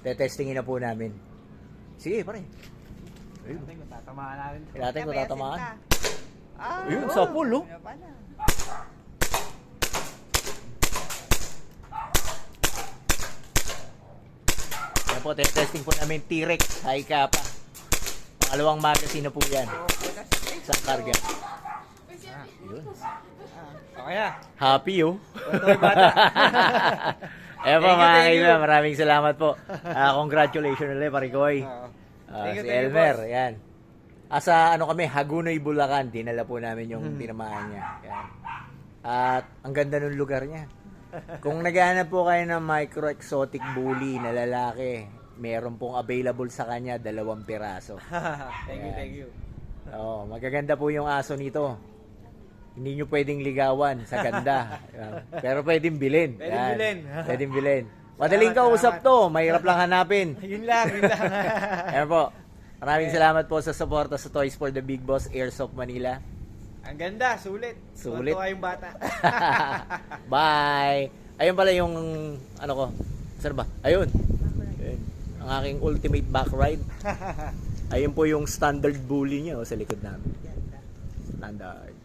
Tetestingin na po namin. Sige, pare. Ayun. Tingnan kung tatamaan natin. Natin kung tatamaan. Ah, Ayun, sa pool, oh. Ano pala? Yan po, testing po namin T-Rex, high kappa. Pangalawang magazine na po yan. Sa karga. Yun. Okay na. Happy, oh. Ito yung bata. Eh po, Thank you, mga thank kaibigan, you. maraming salamat po. Congratulations ulit, Parikoy. Thank you, Si thank you, Elmer, boss. yan. Asa ano kami, Hagunoy, Bulacan. Dinala po namin yung tinamaan niya. Yan. At ang ganda ng lugar niya. Kung naghahanap po kayo ng micro-exotic bully na lalaki, meron pong available sa kanya 2 piraso. Thank you, thank you. Oo, magaganda po yung aso nito. Hindi nyo pwedeng ligawan sa ganda. Yan. Pero pwedeng bilhin. Pwedeng Yan. bilhin. Pwedeng bilhin. Madaling kausap to. Mahirap lang hanapin. Yun lang, yun lang. Ayan po. Maraming salamat po sa suporta sa Toys for the Big Boss Airsoft Manila. Ang ganda, sulit. Sulit. Tuwa yung bata. Bye! Ayun pala yung, ano ko, saan ba? Ayun. Ayun. Ang aking ultimate back ride. Ayun po yung standard bully niya, oh, sa likod namin. Standard.